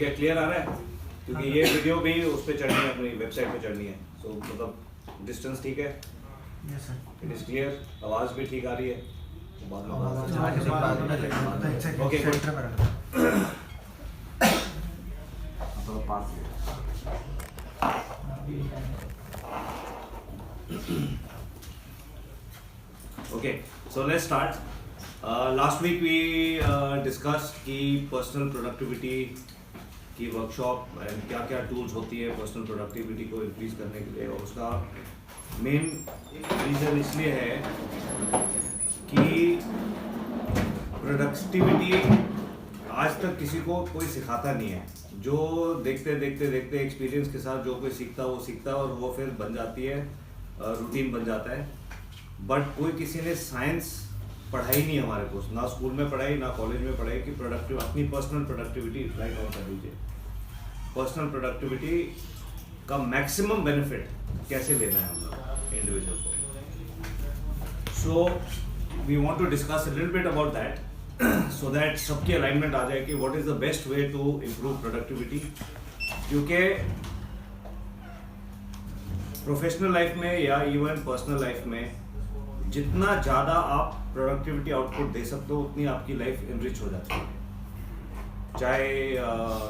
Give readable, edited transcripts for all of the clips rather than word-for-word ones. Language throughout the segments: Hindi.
ठीक है, क्लियर आ रहा है? क्योंकि ये वीडियो भी उस पर चढ़नी है, अपनी वेबसाइट पे चढ़नी है, सो मतलब डिस्टेंस ठीक है, yes sir, it is clear, आवाज़ भी ठीक आ रही है, बाद में ओके सेंटर में रखना। थोड़ा पास Okay, so let's start. Last week we discussed की personal productivity की वर्कशॉप एंड क्या क्या टूल्स होती है पर्सनल प्रोडक्टिविटी को इंक्रीज करने के लिए, और उसका मेन रीज़न इसलिए है कि प्रोडक्टिविटी आज तक किसी को कोई सिखाता नहीं है। जो देखते देखते देखते एक्सपीरियंस के साथ जो कोई सीखता है वो सीखता है और वो फिर बन जाती है, रूटीन बन जाता है। बट कोई किसी ने साइंस पढ़ाई नहीं हमारे को, ना स्कूल में पढ़ाई ना कॉलेज में पढ़ाई कि प्रोडक्टिव अपनी पर्सनल प्रोडक्टिविटी राइट आउट कर दीजिए। पर्सनल प्रोडक्टिविटी का मैक्सिमम बेनिफिट कैसे लेना है हम लोग इंडिविजुअल को। So we want to discuss a little bit about that so that सबकी अलाइनमेंट आ जाए कि what is the best way to improve productivity. क्योंकि प्रोफेशनल लाइफ में या इवन पर्सनल लाइफ में जितना ज़्यादा आप प्रोडक्टिविटी आउटपुट दे सकते हो उतनी आपकी लाइफ इनरिच हो जाती है। चाहे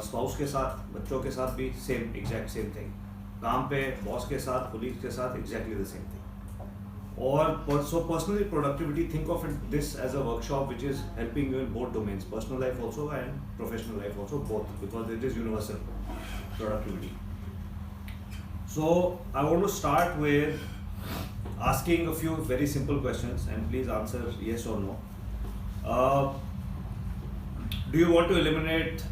स्पाउस के साथ, बच्चों के साथ भी सेम एग्जैक्ट सेम थिंग, काम पे बॉस के साथ, कोलीग्स के साथ एग्जैक्टली द सेम थिंग। और so personally productivity, think of it this as a workshop which is helping you in both domains, personal life also and professional life also, both, because it is universal productivity. So I want to start with asking a few very simple questions and please answer yes or no. Do you want to eliminate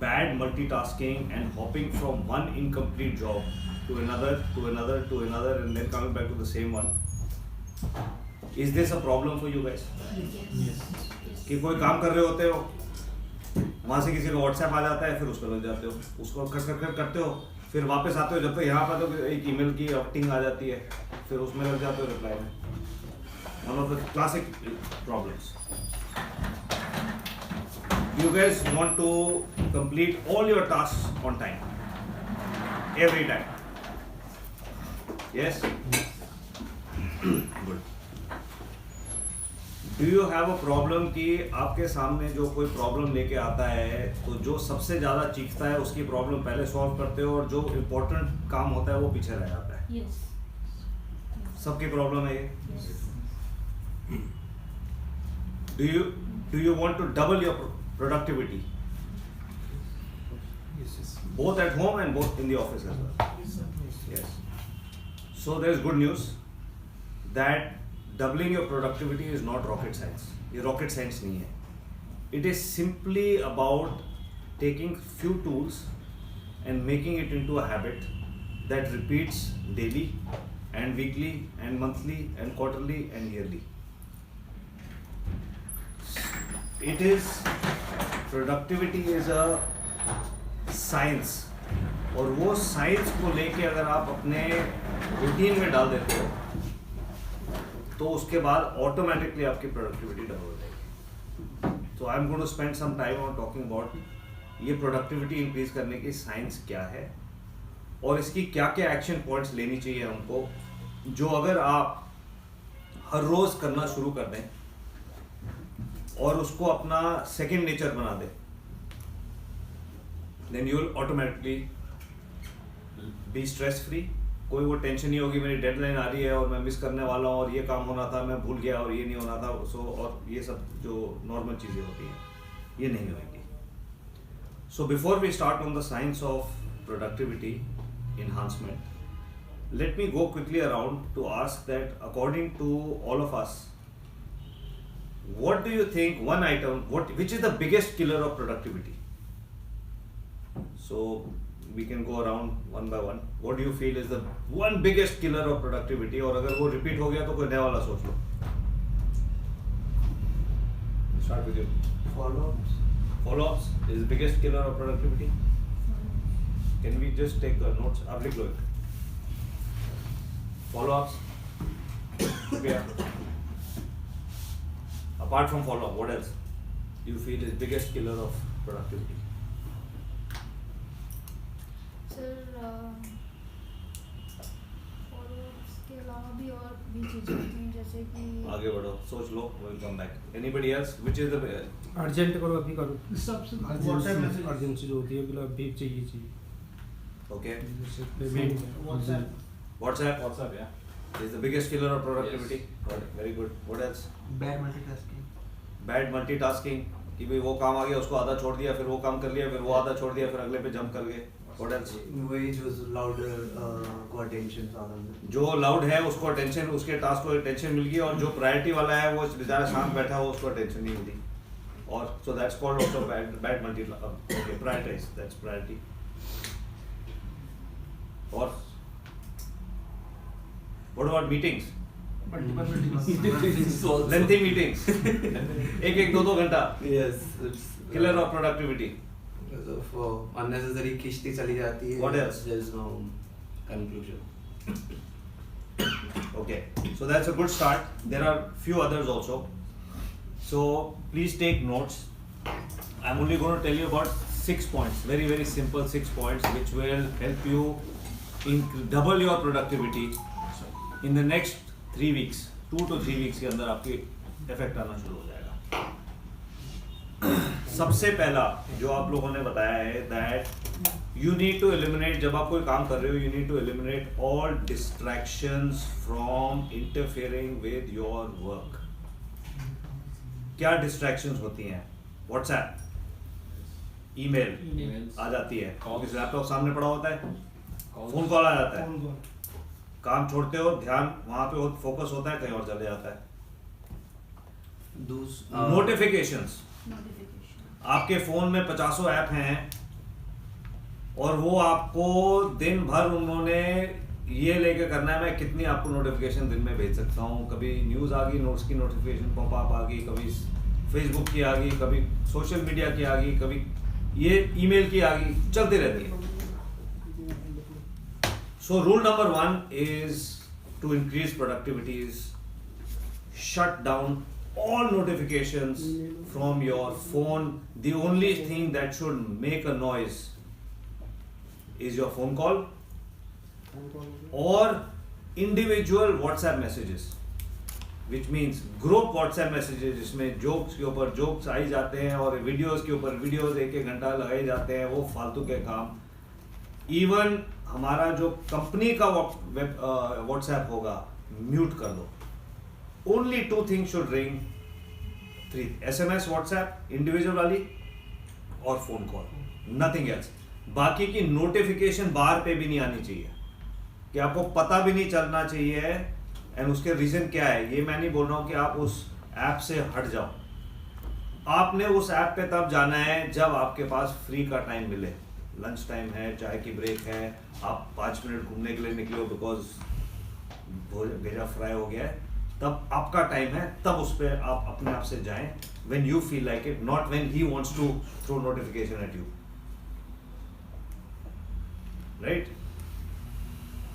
bad multitasking and hopping from one incomplete job to another and then coming back to the same one? Is this a problem for you guys? Yes. कि कोई काम कर रहे होते हो, वहाँ से किसी का व्हाट्सएप आ जाता है, फिर उस पर लग जाते हो, उसको करते हो, फिर वापस आते हो, जब तक यहाँ पर तो एक ईमेल की ऑप्टिंग आ जाती है, फिर उसमें लग जाते हो रिप्लाई में। One of the classic problems. You guys want to complete all your task on time every time, yes? Good. Do you have a problem कि आपके सामने जो कोई प्रॉब्लम लेके आता है तो जो सबसे ज़्यादा चीखता है उसकी प्रॉब्लम पहले सॉल्व करते हो और जो इम्पोर्टेंट काम होता है वो पीछे रह जाता है? Yes. सबकी प्रॉब्लम है ये। Do you want to double your productivity both at home and both in the office as well? Yes. So there is good news that doubling your productivity is not rocket science. ये rocket science नहीं है. It is simply about taking few tools and making it into a habit that repeats daily and weekly and monthly and quarterly and yearly. It is, productivity is a science, और वो साइंस को लेके अगर आप अपने रूटीन में डाल देते हो तो उसके बाद ऑटोमेटिकली आपकी प्रोडक्टिविटी डबल हो जाएगी। तो I am going to spend some time on talking about ये प्रोडक्टिविटी इंक्रीज करने की साइंस क्या है और इसकी क्या क्या एक्शन पॉइंट्स लेनी चाहिए हमको, जो अगर आप हर रोज करना शुरू कर दें और उसको अपना सेकेंड नेचर बना दें, then you will automatically be stress free. कोई वो टेंशन नहीं होगी मेरी डेडलाइन आ रही है और मैं मिस करने वाला हूँ और ये काम होना था मैं भूल गया और ये नहीं होना था, सो और ये सब जो नॉर्मल चीज़ें होती हैं ये नहीं होंगी। So before we start on the science of productivity enhancement, let me go quickly around to ask that according to all of us, what do you think one item, which is the biggest killer of productivity? So we can go around one by one. What do you feel is the one biggest killer of productivity? और अगर वो repeat हो गया तो कोई नया वाला सोच लो। Start with you. follow-ups. Follow-ups is the biggest killer of productivity. Can we just take notes? आप लिख लो एक। Follow-ups. Yeah. Apart from follow-up, what else you feel is biggest killer of productivity? Sir follow-ups के अलावा भी और भी चीज़ें होती हैं जैसे कि आगे बढ़ो, सोच लो, will come back. Anybody else which is the urgent करो अभी करो सबसे अर्जेंसी जो होती है मतलब अभी चाहिए ओके जैसे payment WhatsApp is the biggest killer of productivity. Got it. Very good. What else? Bad multitasking Bad multitasking कि भाई वो काम आ गया उसको आधा छोड़ दिया, फिर वो काम कर लिया, फिर वो आधा छोड़ दिया, फिर अगले पे जंप कर गए। What else? वही जो लाउडर को अटेंशन ज्यादा जो लाउड है उसको अटेंशन, उसके टास्क को अटेंशन मिल गई, और जो प्रायोरिटी वाला है वो बेचारा शांत बैठा हो उसको अटेंशन नहीं मिली। और so that's called also bad multi okay prioritize, that's priority. और what about meetings? Lengthy meetings एक दो घंटा Yes, it's killer of productivity. because of unnecessary खिंचती चली जाती है. What else? There is no conclusion. Okay, so that's a good start. There are few others also. So please take notes. I'm only going to tell you about 6 points, very very simple 6 points which will help you double your productivity in the next 3 weeks. 2 to 3 weeks के अंदर आपकी इफेक्ट आना शुरू हो जाएगा। सबसे पहला जो आप लोगों ने बताया है that you need to eliminate, जब आप कोई काम कर रहे हो you need to eliminate all distractions from interfering with your work. क्या distractions होती हैं? WhatsApp, email Emails. आ जाती है, ऑफिस लैपटॉप सामने पड़ा होता है, फोन कॉल आ जाता है, काम छोड़ते हो ध्यान वहां पे फोकस होता है कहीं और चले जाता है। नोटिफिकेशंस, नोटिफिकेशन आपके फोन में 50 ऐप हैं और वो आपको दिन भर उन्होंने ये लेके करना है मैं कितनी आपको नोटिफिकेशन दिन में भेज सकता हूँ। कभी न्यूज़ आ गई, नोट्स की नोटिफिकेशन पॉपअप आ गई, कभी फेसबुक की आ गई, कभी सोशल मीडिया की आ गई, कभी ये ईमेल की आ गई, चलती रहती है। So rule number 1 is to increase productivity is shut down all notifications from your phone. The only thing that should make a noise is your phone call or individual WhatsApp messages, which means group WhatsApp messages जिसमें jokes के ऊपर jokes आई जाते हैं और videos के ऊपर videos 1-1 घंटा लगाए जाते हैं, वो फालतू के काम। इवन हमारा जो कंपनी का व्हाट्सएप होगा म्यूट कर दो। Only 2 things should ring, 3 SMS WhatsApp individual वाली और फोन कॉल, नथिंग एल्स। बाकी की नोटिफिकेशन बार पे भी नहीं आनी चाहिए, कि आपको पता भी नहीं चलना चाहिए। एंड उसके रीजन क्या है ये मैं नहीं बोल रहा हूँ कि आप उस ऐप से हट जाओ, आपने उस ऐप पे तब जाना है जब आपके पास फ्री का टाइम मिले, लंच टाइम है, चाय की ब्रेक है, आप 5 मिनट घूमने के लिए निकले हो बिकॉज भेजा फ्राई हो गया है, तब आपका टाइम है, तब उस पर आप अपने आप से जाएं when you feel like it, not when he wants to throw notification at you, right?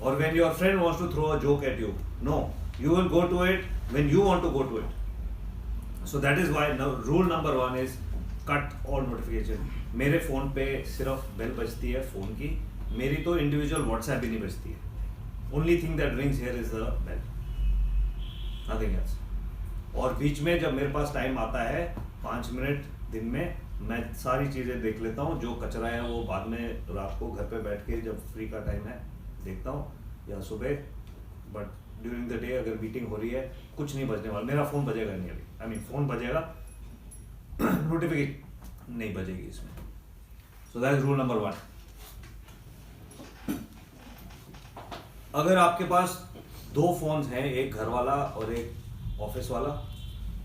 Or when your friend wants to throw a joke at you. No, you will go to it when you want to go to it. So that is why now rule number 1 is cut all notification. मेरे फ़ोन पे सिर्फ बेल बजती है फ़ोन की, मेरी तो इंडिविजुअल व्हाट्सएप भी नहीं बजती है। Only thing that rings here is the bell, nothing else. और बीच में जब मेरे पास टाइम आता है 5 मिनट दिन में, मैं सारी चीज़ें देख लेता हूँ, जो कचरा है वो बाद में रात को घर पे बैठ के जब फ्री का टाइम है देखता हूँ, या सुबह। बट ड्यूरिंग द डे अगर मीटिंग हो रही है कुछ नहीं बजने वाला, मेरा फ़ोन बजेगा नहीं अभी, आई मीन फ़ोन बजेगा नोटिफिकेशन नहीं बजेगी इसमें। So that is rule number 1। अगर आपके पास 2 फोन्स हैं, एक घर वाला और एक ऑफिस वाला,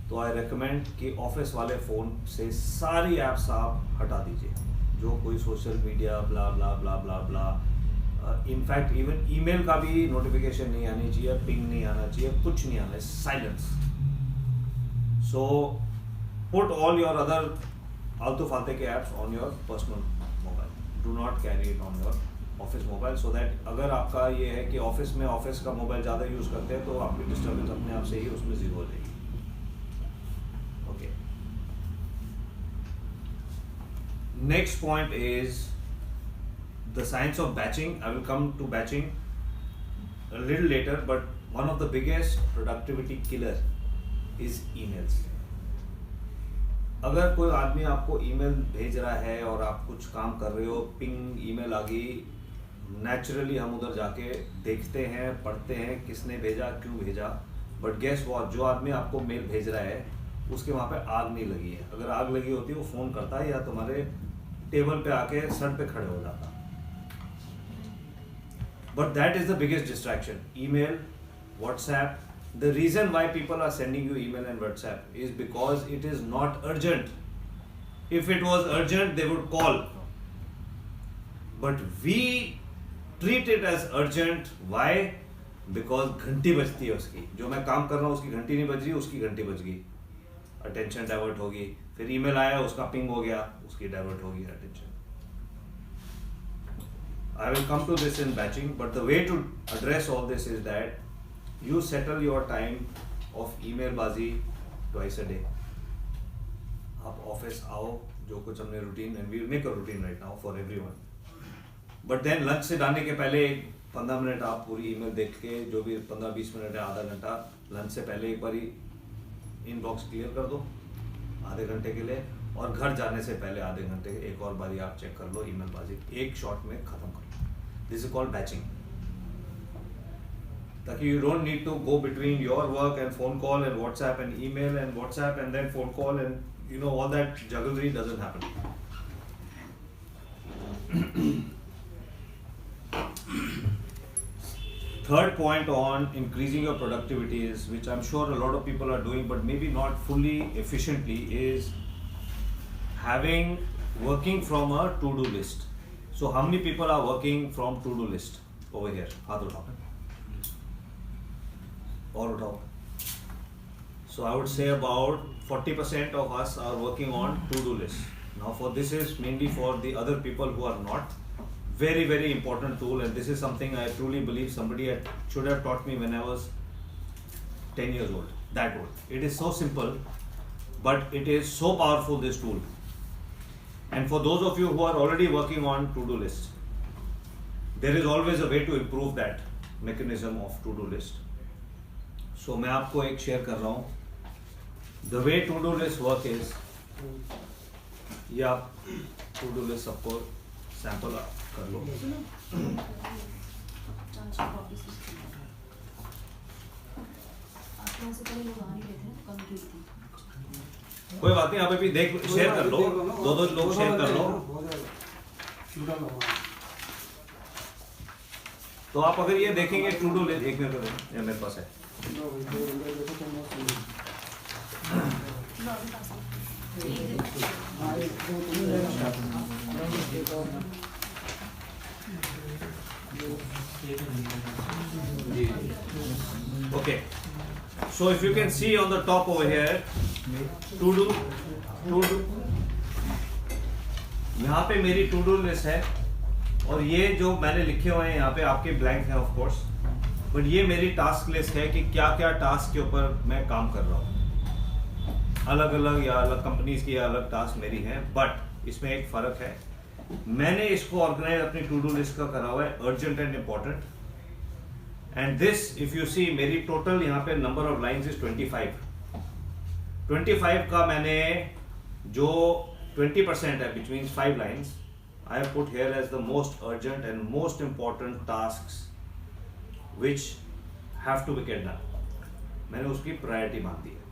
तो आई रेकमेंड कि ऑफिस वाले फ़ोन से सारी ऐप्स आप हटा दीजिए, जो कोई सोशल मीडिया ब्ला ब्ला ब्ला ब्ला ब्ला, इनफैक्ट इवन ईमेल का भी नोटिफिकेशन नहीं आनी चाहिए, पिंग नहीं आना चाहिए, कुछ नहीं आना है, silence. So put all your other आलतू फालतू के apps on your personal mobile, do not carry it on your office mobile, so that अगर आपका ये है कि ऑफिस में ऑफिस का मोबाइल ज़्यादा यूज़ करते हैं तो आपकी डिस्टर्बेंस अपने आप से ही उसमें जीरो हो जाएगी। Okay, next point is the science of batching, I will come to batching a little later, but one of the biggest productivity killer is emails. अगर कोई आदमी आपको ईमेल भेज रहा है और आप कुछ काम कर रहे हो, पिंग ईमेल आ गई, नेचुरली हम उधर जाके देखते हैं, पढ़ते हैं किसने भेजा, क्यों भेजा, बट गेस व्हाट, जो आदमी आपको मेल भेज रहा है उसके वहाँ पे आग नहीं लगी है. अगर आग लगी होती वो फ़ोन करता है या तुम्हारे टेबल पे आके सर पे खड़े हो जाता. But that is the biggest distraction. Email, WhatsApp. The reason why people are sending you email and WhatsApp is because it is not urgent. If it was urgent, they would call. But we treat it as urgent. Why? Because घंटी बजती है उसकी. जो मैं काम कर रहा हूँ उसकी घंटी नहीं बज रही, उसकी घंटी बज गई, अटेंशन डाइवर्ट होगी. फिर ईमेल आया, उसका पिंग हो गया, उसकी डाइवर्ट होगी attention. I will come to this in batching, but the way to address all this is that you settle your time of email बाजी twice a day. आप ऑफिस आओ, जो कुछ हमने routine, and we will make a routine right now for everyone. But then lunch से जाने के पहले 15 मिनट आप पूरी ईमेल देख के, जो भी 15-20 मिनट है, आधा घंटा लंच से पहले एक बारी इनबॉक्स क्लियर कर दो आधे घंटे के लिए, और घर जाने से पहले आधे घंटे एक और बारी आप चेक कर लो ईमेल बाजी, एक शॉट में खत्म कर लो. This is called batching. ताकि you don't need to go between your work and phone call and WhatsApp and email and WhatsApp and then phone call and all that jugglery doesn't happen. Third point on increasing your productivity is, which I'm sure a lot of people are doing but maybe not fully efficiently, is working from a to-do list. So how many people are working from to-do list over here? हाथ उठाओ. और उठाओ. So I would say about 40% of us are working on to-do list. Now for this is mainly for the other people who are not. Very, very important tool, and this is something I truly believe somebody should have taught me when I was 10 years old, that old. It is so simple, but it is so powerful, this tool. And for those of you who are already working on to-do list, there is always a way to improve that mechanism of to-do list. So मैं आपको एक शेयर कर रहा हूँ. The way to-do list work is, ये आप to-do list सबको सैंपल कर लो. कोई बात नहीं, आप अभी देख शेयर कर लो, दो लोग शेयर कर लो. तो आप अगर ये देखेंगे to-do list, एक मिनट ये मेरे पास है. Okay, so if you can see on the top over here, to do, यहाँ पे मेरी to do list है, और ये जो मैंने लिखे हुए हैं यहाँ पे आपके ब्लैंक है ऑफ कोर्स, बट ये मेरी टास्क लिस्ट है कि क्या क्या टास्क के ऊपर मैं काम कर रहा हूँ. अलग अलग या अलग कंपनीज की या अलग टास्क मेरी हैं, बट इसमें एक फ़र्क है. मैंने इसको ऑर्गेनाइज अपनी टू डू लिस्ट का करा हुआ है urgent and important. And this if you see, मेरी टोटल यहाँ पे नंबर ऑफ लाइन्स इज 25 का मैंने जो 20% है, which means 5 lines, I have put here as the most urgent and most important tasks which have to be get done. मैंने उसकी प्रायोरिटी मान दी है.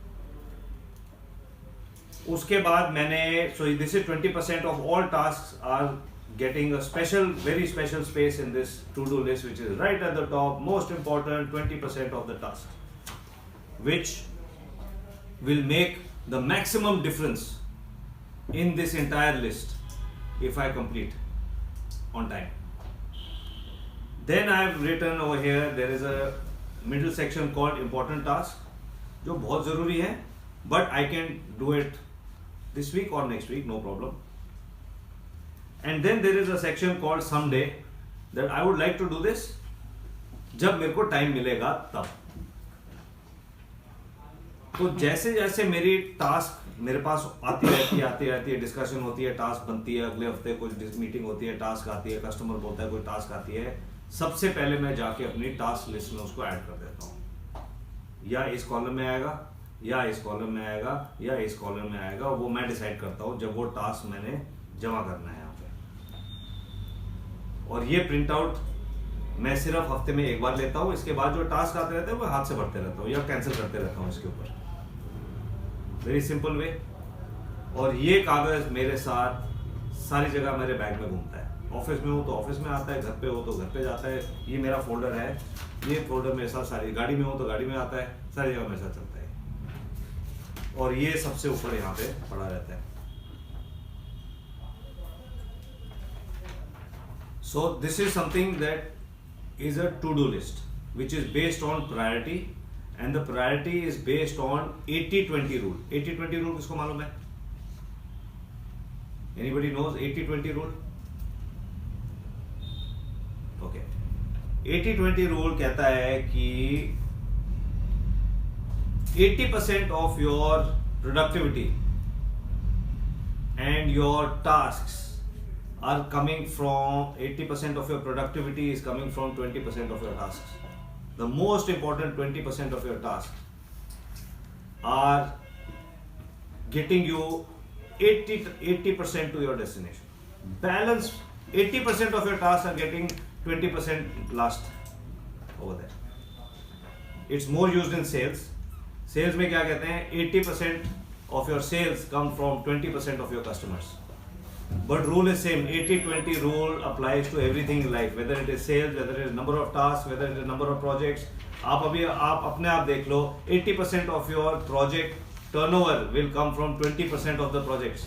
उसके बाद मैंने, so this is 20% of all tasks are getting a special, very special space in this to-do list, which is right at the top, most important 20% of the tasks, which will make the maximum difference in this entire list if I complete on time. Then I have written over here, there is a middle section called important task, जो बहुत ज़रूरी है, but I can do it this week or next week, no problem. And then there is a section called someday, that I would like to do this जब मेरे को टाइम मिलेगा तब. तो जैसे जैसे मेरी टास्क मेरे पास आती रहती है डिस्कशन होती है, टास्क बनती है, अगले हफ्ते कुछ मीटिंग होती है, टास्क आती है, कस्टमर बोलता है कोई टास्क आती है, सबसे पहले मैं जाके अपनी टास्क लिस्ट में उसको ऐड कर देता हूँ। या इस कॉलम में आएगा, या इस कॉलम में आएगा, या इस कॉलम में आएगा, वो मैं डिसाइड करता हूँ जब वो टास्क मैंने जमा करना है यहाँ पे। और ये प्रिंट आउट मैं सिर्फ हफ्ते में एक बार लेता हूँ, इसके बाद जो टास्क आते रहते हैं वो हाथ से भरते रहता हूँ या कैंसिल करते रहता हूँ इसके ऊपर। Very simple way. और ये कागज मेरे साथ सारी जगह मेरे बैग में घूमता है। ऑफिस में हो तो ऑफिस में आता है, घर पे हो तो घर पे जाता है। ये मेरा फोल्डर है, ये फोल्डर मेरे साथ सारी, गाड़ी में हो तो गाड़ी में आता है, सारी जगह मेरे साथ चलता है। और ये सबसे ऊपर यहाँ पे पड़ा रहता है। So this is something that is a to-do list which is based on priority, and the priority is based on 80-20 rule. 80-20 rule किसको मालूम है? Anybody knows 80-20 rule? Okay. 80-20 rule कहता है कि 80% of your productivity and your tasks are coming from 80% of your productivity is coming from 20% of your tasks. The most important 20% of your tasks are getting you 80% to your destination. Balance 80% of your tasks are getting 20% last over there. It's more used in sales. Sales में क्या कहते हैं? 80% of your sales come from 20% of your customers. But rule is same. 80-20 rule applies to everything in life, whether it is sales, whether it is number of tasks, whether it is number of projects. आप अपने आप देख लो, 80% of your project turnover will come from 20% of the projects.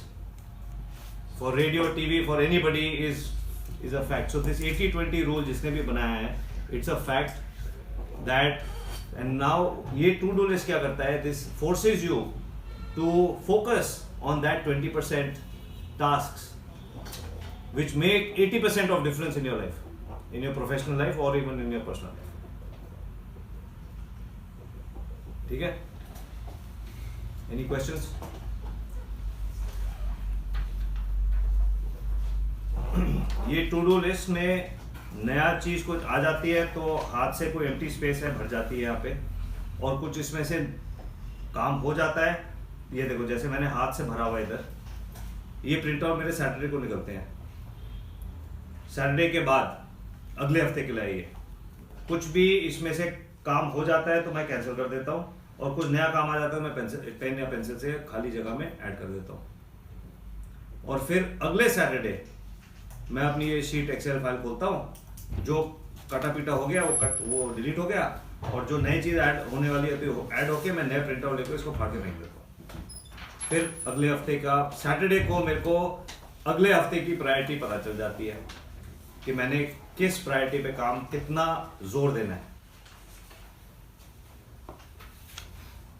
For radio, TV, for anybody is a fact. So this 80-20 rule जिसने भी बनाया है, it's a fact that, and now ये to-do list क्या करता है? This forces you to focus on that 20% tasks which make 80% of difference in your life, in your professional life or even in your personal life. ठीक है? Any questions? ये टू डू लिस्ट में नया चीज कुछ आ जाती है तो हाथ से कोई एम्प्टी स्पेस है भर जाती है यहाँ पे, और कुछ इसमें से काम हो जाता है। ये देखो जैसे मैंने हाथ से भरा हुआ इधर, ये प्रिंट आउट मेरे सैटरडे को निकलते हैं। सैटरडे के बाद अगले हफ्ते के लिए ये कुछ भी इसमें से काम हो जाता है तो मैं कैंसिल कर देता हूँ, और कुछ नया काम आ जाता है मैं पेन या पेंसिल से खाली जगह में ऐड कर देता हूँ। और फिर अगले सैटरडे मैं अपनी ये शीट एक्सेल फाइल खोलता हूँ, जो कटा पीटा हो गया वो डिलीट हो गया, और जो नई चीज़ ऐड होने वाली है तो ऐड होके मैं नया प्रिंट आउट लेकर इसको फाड़ के फेंक देता हूँ। फिर अगले हफ्ते का सैटरडे को मेरे को अगले हफ्ते की प्रायोरिटी पता चल जाती है कि मैंने किस प्रायोरिटी पे काम कितना जोर देना है।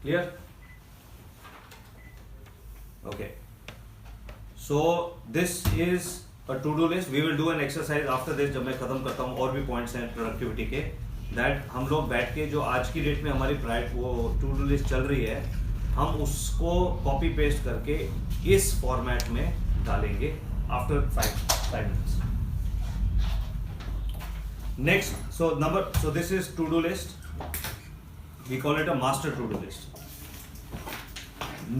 Clear? Okay, so this is a to do list. We will do an exercise after this, जब मैं खत्म करता हूँ। और भी पॉइंट्स हैं प्रोडक्टिविटी के, दैट हम लोग बैठ के जो आज की डेट में हमारी वो टू डू लिस्ट चल रही है, हम उसको कॉपी पेस्ट करके इस फॉर्मेट में डालेंगे after 5 minutes. Next, so this is to do list. We call it a master to do list.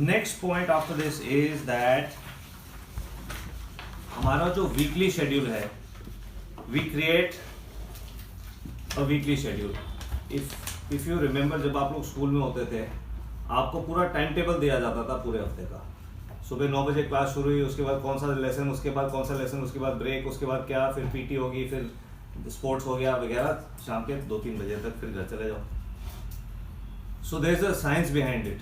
Next point after this is that हमारा जो वीकली शेड्यूल है, we create a weekly schedule. If you remember, जब आप लोग स्कूल में होते थे, आपको पूरा टाइम टेबल दिया जाता था पूरे हफ्ते का। सुबह 9 बजे क्लास शुरू हुई, उसके बाद कौन सा लेसन, उसके बाद कौन सा लेसन, उसके बाद ब्रेक, उसके बाद क्या, फिर पीटी होगी, फिर स्पोर्ट्स हो गया वगैरह, शाम के 2-3 बजे तक फिर घर चले जाओ। So there is a science behind it,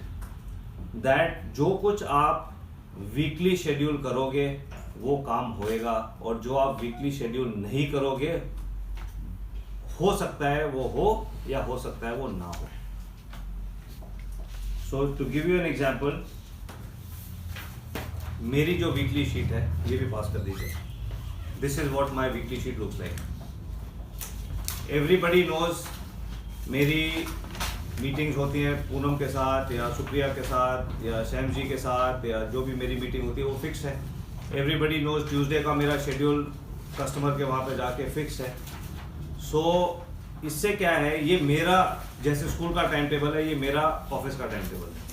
that जो कुछ आप वीकली शेड्यूल करोगे वो काम होएगा, और जो आप वीकली शेड्यूल नहीं करोगे, हो सकता है वो हो या हो सकता है वो ना हो। So to give you an example, मेरी जो वीकली शीट है, ये भी पास कर दीजिए। This is what my weekly sheet looks like. Everybody knows मेरी मीटिंग्स होती हैं पूनम के साथ या सुप्रिया के साथ या शैम जी के साथ या जो भी मेरी मीटिंग होती है वो फिक्स है। एवरीबडी नोज ट्यूसडे का मेरा शेड्यूल कस्टमर के वहाँ पे जाके फिक्स है। सो इससे क्या है, ये मेरा जैसे स्कूल का टाइम टेबल है, ये मेरा ऑफिस का टाइम टेबल है।